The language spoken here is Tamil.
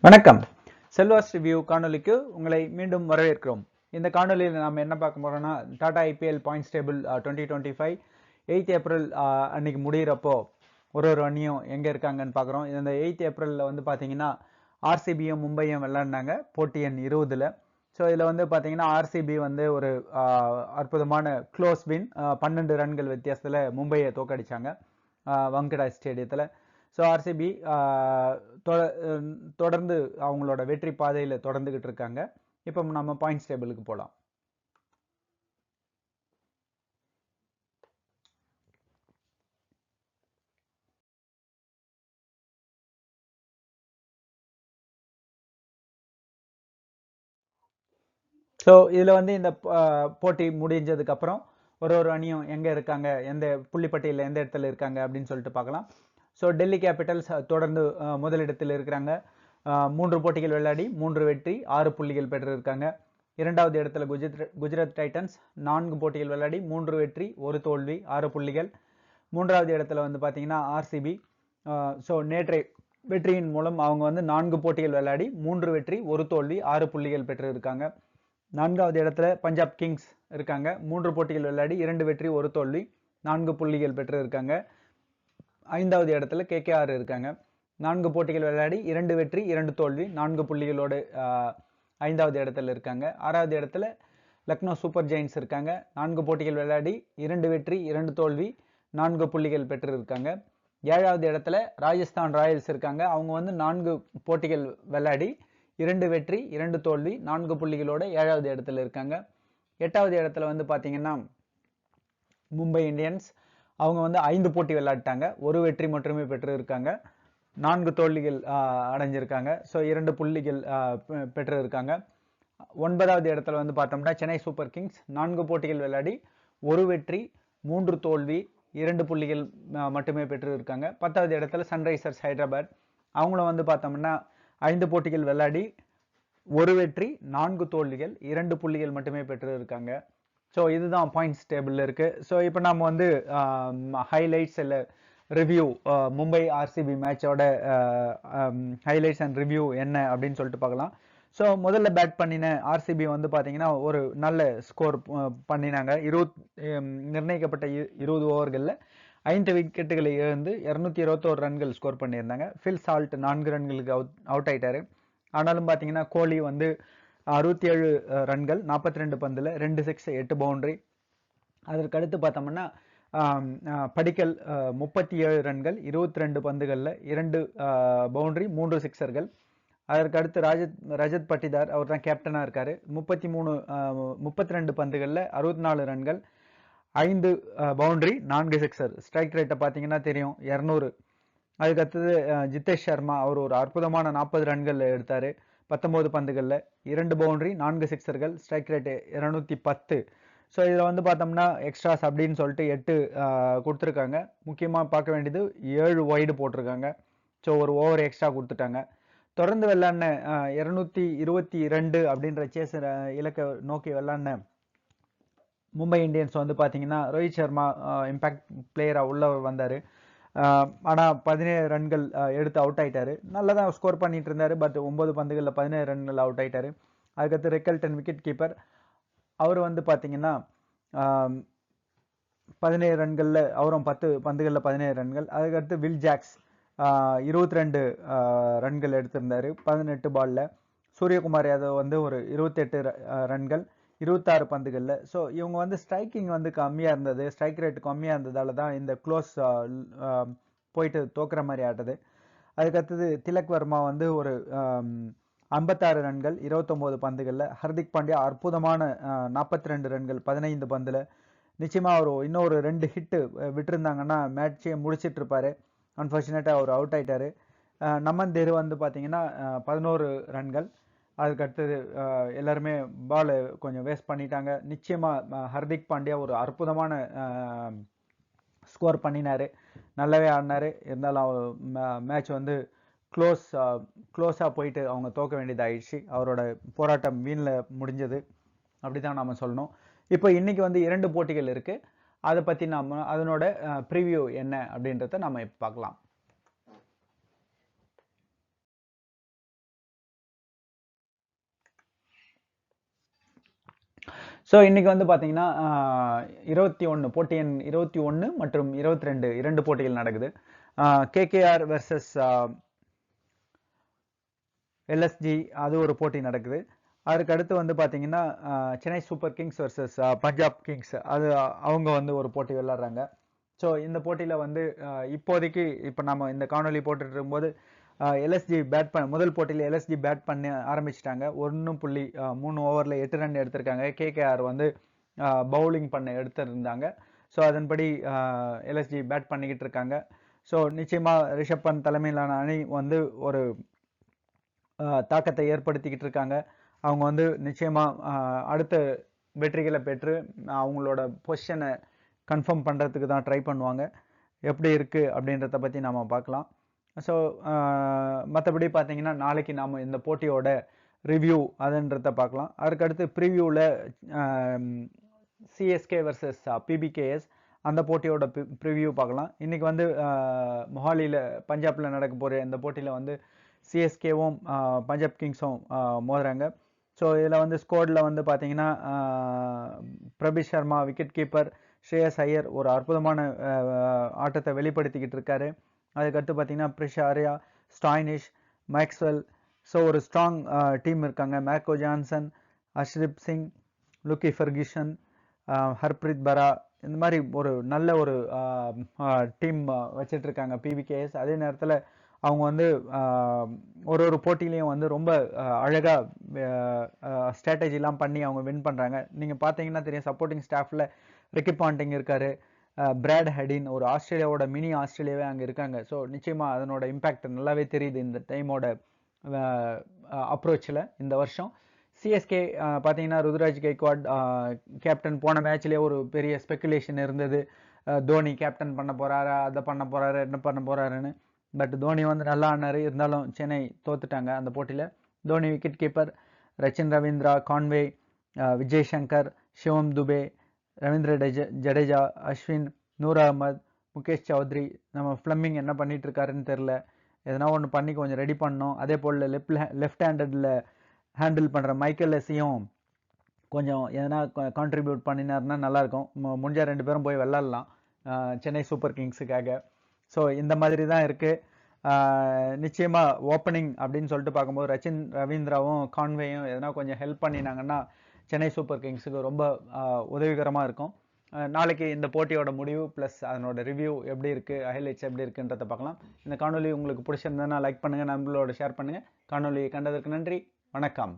வணக்கம். செல்வாஸ் ரிவ்யூ காணொலிக்கு உங்களை மீண்டும் வரவேற்கிறோம். இந்த காணொலியில் நாம் என்ன பார்க்க போறோம்னா, Tata IPL points table 2025 8th April அன்னைக்கு முடிகிறப்போ ஒரு அணியும் எங்கே இருக்காங்கன்னு பார்க்குறோம். இந்த 8th ஏப்ரலில் வந்து பார்த்தீங்கன்னா ஆர்சிபியும் மும்பையும் விளையாடினாங்க போட்டி எண் 20ல். ஸோ இதில் வந்து பார்த்தீங்கன்னா ஆர்சிபி வந்து ஒரு அற்புதமான க்ளோஸ் வின் 12 ரன்கள் வித்தியாசத்தில் மும்பையை தோக்கடிச்சாங்க வாங்கடே ஸ்டேடியத்தில். ஸோ ஆர்சிபி தொடர்ந்து அவங்களோட வெற்றி பாதையில் தொடர்ந்துகிட்டு இருக்காங்க. இப்போ நம்ம பாயிண்ட்ஸ் டேபிளுக்கு போகலாம். ஸோ இதில் வந்து இந்த போட்டி முடிஞ்சதுக்கு அப்புறம் ஒரு அணியும் எங்கே இருக்காங்க, எந்த புள்ளிப்பட்டியலில் எந்த இடத்துல இருக்காங்க அப்படின்னு சொல்லிட்டு பார்க்கலாம். ஸோ டெல்லி கேபிட்டல்ஸ் தொடர்ந்து முதலிடத்தில் இருக்கிறாங்க. 3 போட்டிகள் விளையாடி 3 வெற்றி 6 புள்ளிகள் பெற்றிருக்காங்க. இரண்டாவது இடத்துல குஜராத் டைட்டன்ஸ் 4 போட்டிகள் விளையாடி 3 வெற்றி 1 தோல்வி 6 புள்ளிகள். மூன்றாவது இடத்துல வந்து பார்த்தீங்கன்னா ஆர்சிபி. ஸோ நேற்றைய வெற்றியின் மூலம் அவங்க வந்து 4 போட்டிகள் விளையாடி 3 வெற்றி 1 தோல்வி 6 புள்ளிகள் பெற்றிருக்காங்க. நான்காவது இடத்துல பஞ்சாப் கிங்ஸ் இருக்காங்க. 3 போட்டிகள் விளையாடி 2 வெற்றி 1 தோல்வி 4 புள்ளிகள் பெற்றிருக்காங்க. ஐந்தாவது இடத்துல கேகேஆர் இருக்காங்க. 4 போட்டிகள் விளையாடி 2 வெற்றி 2 தோல்வி 4 புள்ளிகளோடு ஐந்தாவது இடத்துல இருக்காங்க. ஆறாவது இடத்துல லக்னோ சூப்பர் ஜெயின்ஸ் இருக்காங்க. 4 போட்டிகள் விளையாடி 2 வெற்றி 2 தோல்வி 4 புள்ளிகள் பெற்றிருக்காங்க. ஏழாவது இடத்துல ராஜஸ்தான் ராயல்ஸ் இருக்காங்க. அவங்க வந்து 4 போட்டிகள் விளையாடி 2 வெற்றி 2 தோல்வி 4 புள்ளிகளோட ஏழாவது இடத்துல இருக்காங்க. எட்டாவது இடத்துல வந்து பார்த்தீங்கன்னா மும்பை இந்தியன்ஸ். அவங்க வந்து 5 போட்டி விளையாடிட்டாங்க. 1 வெற்றி மட்டுமே பெற்றிருக்காங்க. 4 தோல்விகள் அடைஞ்சிருக்காங்க. ஸோ 2 புள்ளிகள் பெற்று இருக்காங்க. 9வது இடத்துல வந்து பார்த்தோம்னா சென்னை சூப்பர் கிங்ஸ் 4 போட்டிகள் விளையாடி 1 வெற்றி 3 தோல்வி 2 புள்ளிகள் மட்டுமே பெற்று இருக்காங்க. 10வது இடத்துல சன்ரைசர்ஸ் ஹைதராபாத். அவங்களும் வந்து பார்த்தோம்னா 5 போட்டிகள் விளையாடி 1 வெற்றி 4 தோல்விகள் 2 புள்ளிகள் மட்டுமே பெற்று இருக்காங்க. ஸோ இதுதான் பாயிண்ட்ஸ் டேபிளில் இருக்கு. ஸோ இப்போ நம்ம வந்து ஹைலைட்ஸ் இல்லை ரிவ்யூ மும்பை ஆர்சிபி மேட்சோட ஹைலைட்ஸ் அண்ட் ரிவ்யூ என்ன அப்படின்னு சொல்லிட்டு பார்க்கலாம். ஸோ முதல்ல பேட் பண்ணின ஆர்சிபி வந்து பார்த்தீங்கன்னா ஒரு நல்ல ஸ்கோர் பண்ணினாங்க. நிர்ணயிக்கப்பட்ட 20 ஓவர்களில் 5 விக்கெட்டுகளை இழந்து 221 ரன்கள் ஸ்கோர் பண்ணியிருந்தாங்க. ஃபில் சால்ட் 4 ரன்களுக்கு அவுட் ஆயிட்டாரு. ஆனாலும் பார்த்தீங்கன்னா கோலி வந்து 67 ரன்கள் 42 பந்தில் 2 சிக்ஸ் 8 பவுண்டரி. அதற்கு அடுத்து பார்த்தோம்னா படிக்கல் 37 ரன்கள் 22 பந்துகளில் 2 பவுண்டரி 3 சிக்ஸர்கள். அதற்கு அடுத்து ரஜத் பட்டிதார், அவர் தான் கேப்டனாக இருக்காரு. 32 பந்துகளில் 64 ரன்கள் 5 பவுண்டரி 4 சிக்ஸர். ஸ்ட்ரைக் ரேட்டை பார்த்தீங்கன்னா தெரியும் 200. அதுக்கு அடுத்தது ஜிதேஷ் சர்மா, அவர் ஒரு அற்புதமான 40 ரன்கள் எடுத்தார் 19 பந்துகளில் 2 பவுண்டரி 4 சிக்ஸர்கள். Strike rate 210. ஸோ இதில் வந்து பார்த்தோம்னா எக்ஸ்ட்ராஸ் அப்படின்னு சொல்லிட்டு 8 கொடுத்துருக்காங்க. முக்கியமாக பார்க்க வேண்டியது 7 ஒய்டு போட்டிருக்காங்க. ஸோ ஒரு ஓவர் எக்ஸ்ட்ரா கொடுத்துட்டாங்க. தொடர்ந்து விளையாடின 222 அப்படின்ற சேஸ் இலக்கை நோக்கி விளையாடின மும்பை இந்தியன்ஸ் வந்து பார்த்தீங்கன்னா ரோஹித் சர்மா இம்பாக்ட் பிளேயராக உள்ள வந்தார். ஆனால் 17 ரன்கள் எடுத்து அவுட் ஆயிட்டாரு. நல்லா தான் ஸ்கோர் பண்ணிட்டு இருந்தாரு. பட் 9 பந்துகளில் 17 ரன்கள் அவுட் ஆயிட்டாரு. அதுக்கடுத்து ரெக்கல்டன் விக்கெட் கீப்பர், அவர் வந்து பார்த்தீங்கன்னா 17 ரன்களில் அவரும் 10 பந்துகளில் 17 ரன்கள். அதுக்கடுத்து வில் ஜாக்ஸ் 22 ரன்கள் எடுத்திருந்தாரு 18 பாலில். சூரியகுமார் யாதவ் வந்து ஒரு 28 ரன்கள் 26 பந்துகளில். ஸோ இவங்க வந்து ஸ்ட்ரைக்கிங் வந்து கம்மியாக இருந்தது, ஸ்ட்ரைக் ரேட் கம்மியாக இருந்ததால தான் இந்த க்ளோஸ் போயிட்டு தோக்குற மாதிரி ஆட்டது. அதுக்கடுத்தது திலக் வர்மா வந்து ஒரு 56 ரன்கள் 29 பந்துகளில். ஹர்திக் பாண்டியா அற்புதமான 42 ரன்கள் 15 பந்தில். நிச்சயமாக அவர் இன்னொரு 2 ஹிட்டு விட்டுருந்தாங்கன்னா மேட்சே முடிச்சிட்டு இருப்பாரு. அன்ஃபார்ச்சுனேட்டாக அவர் அவுட் ஆயிட்டாரு. நமன் தேர் வந்து பார்த்தீங்கன்னா 11 ரன்கள். அதுக்கு அடுத்தது எல்லாருமே பாலை கொஞ்சம் வேஸ்ட் பண்ணிட்டாங்க. நிச்சயமாக ஹர்திக் பாண்டியா ஒரு அற்புதமான ஸ்கோர் பண்ணினார், நல்லாவே ஆடினார். இருந்தாலும் மேட்ச் வந்து க்ளோஸாக போயிட்டு அவங்க தோக்க வேண்டியதாகிடுச்சு. அவரோட போராட்டம் வீணில் முடிஞ்சது அப்படி தான் நாம் சொல்லணும். இப்போ இன்றைக்கி வந்து 2 போட்டிகள் இருக்குது. அதை பற்றி நாம் அதனோட ப்ரிவியூ என்ன அப்படின்றத நம்ம பார்க்கலாம். ஸோ இன்னைக்கு வந்து பார்த்தீங்கன்னா 21 போட்டி எண் 21 மற்றும் 22 இரண்டு போட்டிகள் நடக்குது. கேகேஆர் வெர்சஸ் எல்எஸ்ஜி அது ஒரு போட்டி நடக்குது. அதுக்கு அடுத்து வந்து பார்த்தீங்கன்னா Chennai super Kings versus Punjab Kings அது அவங்க வந்து ஒரு போட்டி விளையாடுறாங்க. ஸோ இந்த போட்டியில் வந்து இப்போதைக்கு இப்போ நம்ம இந்த காணொலி போட்டுட்டு இருக்கும்போது எல்எஸ்ஜி முதல் போட்டியில் எல்எஸ்ஜி பேட் பண்ண ஆரம்பிச்சிட்டாங்க. 1.3 ஓவரில் 8 ரன் எடுத்திருக்காங்க. கேகேஆர் வந்து பவுலிங் பண்ண எடுத்திருந்தாங்க. ஸோ அதன்படி எல்எஸ்ஜி பேட் பண்ணிக்கிட்டு இருக்காங்க. ஸோ நிச்சயமாக ரிஷப் பந்த் தலைமையிலான அணி வந்து ஒரு தாக்கத்தை ஏற்படுத்திக்கிட்டு இருக்காங்க. அவங்க வந்து நிச்சயமாக அடுத்த வெற்றிகளை பெற்று அவங்களோட பொசிஷனை கன்ஃபார்ம் பண்ணுறதுக்கு தான் ட்ரை பண்ணுவாங்க. எப்படி இருக்குது அப்படின்றத பற்றி நாம் பார்க்கலாம். ஸோ மற்றபடி பார்த்தீங்கன்னா நாளைக்கு நாம் இந்த போட்டியோட ரிவ்யூ அதுன்றத பார்க்கலாம். அதுக்கடுத்து ப்ரிவியூவில் சிஎஸ்கே வர்சஸ் பிபிகேஎஸ் அந்த போட்டியோட ப்ரிவியூ பார்க்கலாம். இன்றைக்கி வந்து மொஹாலியில் பஞ்சாபில் நடக்க போகிற இந்த போட்டியில் வந்து சிஎஸ்கேவும் பஞ்சாப் கிங்ஸும் மோதுறாங்க. ஸோ இதில் வந்து ஸ்கோரில் வந்து பார்த்தீங்கன்னா பிரபி சர்மா விக்கெட் கீப்பர், ஸ்ரேயஸ் ஐயர் ஒரு அற்புதமான ஆட்டத்தை வெளிப்படுத்திக்கிட்டு இருக்காரு. அதுக்கடுத்து பார்த்தீங்கன்னா Priyansh Arya, Stoinis, Maxwell. So ஒரு ஸ்ட்ராங் டீம் இருக்காங்க. Marco Jansen, Arshdeep Singh, Lockie Ferguson, Harpreet Brar, இந்த மாதிரி ஒரு நல்ல ஒரு டீம் வச்சிட்டு இருக்காங்க பிவிகேஎஸ். அதே நேரத்தில் அவங்க வந்து ஒரு போட்டியிலையும் வந்து ரொம்ப அழகாக ஸ்ட்ராட்டஜிலாம் பண்ணி அவங்க வின் பண்ணுறாங்க. நீங்கள் பார்த்தீங்கன்னா தெரியும், சப்போர்ட்டிங் ஸ்டாஃபில் ரிக்கி பாண்டிங் இருக்கார், பிராட் ஹெடின், ஒரு ஆஸ்திரேலியாவோட மினி ஆஸ்திரேலியாவே அங்கே இருக்காங்க. ஸோ நிச்சயமாக அதனோட இம்பேக்ட் நல்லாவே தெரியுது இந்த டைமோட அப்ரோச்சில். இந்த வருஷம் சிஎஸ்கே பார்த்தீங்கன்னா ருதுராஜ் கைக்வாட் கேப்டன். போன மேட்ச்லேயே ஒரு பெரிய ஸ்பெக்குலேஷன் இருந்தது, தோனி கேப்டன் பண்ண போகிறாரா, அதை பண்ண போகிறாரு, என்ன பண்ண போகிறாருன்னு. பட் தோனி வந்து நல்லா ஆனார். இருந்தாலும் சென்னை தோத்துட்டாங்க அந்த போட்டியில். Dhoni wicket keeper, Rachin Ravindra, Conway, Vijay Shankar, Shivam Dube, Ravindra Jadeja, Ashwin, Noor Ahmad, Mukesh Choudhary. நம்ம ஃப்ளம்மிங் என்ன பண்ணிட்டு இருக்காருன்னு தெரில, எதனா ஒன்று பண்ணி கொஞ்சம் ரெடி பண்ணோம். அதே போல் லெஃப்ட் ஹேண்டடில் ஹேண்டில் பண்ணுற மைக்கேல் லெஸ்ஸையும் கொஞ்சம் எதனா கான்ட்ரிபியூட் பண்ணினார்னா நல்லாயிருக்கும். முடிஞ்சால் 2 பேரும் போய் விளாட்லாம் சென்னை சூப்பர் கிங்ஸுக்காக. ஸோ இந்த மாதிரி தான் இருக்குது. நிச்சயமாக ஓப்பனிங் அப்படின்னு சொல்லிட்டு பார்க்கும்போது ரச்சின் ரவீந்திராவும் கான்வேயும் எதனா கொஞ்சம் ஹெல்ப் பண்ணினாங்கன்னா சென்னை சூப்பர் கிங்ஸுக்கு ரொம்ப உதவிகரமாக இருக்கும். நாளைக்கு இந்த போட்டியோட முடிவு ப்ளஸ் அதனோட ரிவ்யூ எப்படி இருக்குது, ஹைலைட்ஸ் எப்படி இருக்குன்றதை பார்க்கலாம். இந்த காணொலி உங்களுக்கு பிடிச்சிருந்ததுன்னா லைக் பண்ணுங்கள், நண்பர்களோட ஷேர் பண்ணுங்கள். காணொலியை கண்டதற்கு நன்றி, வணக்கம்.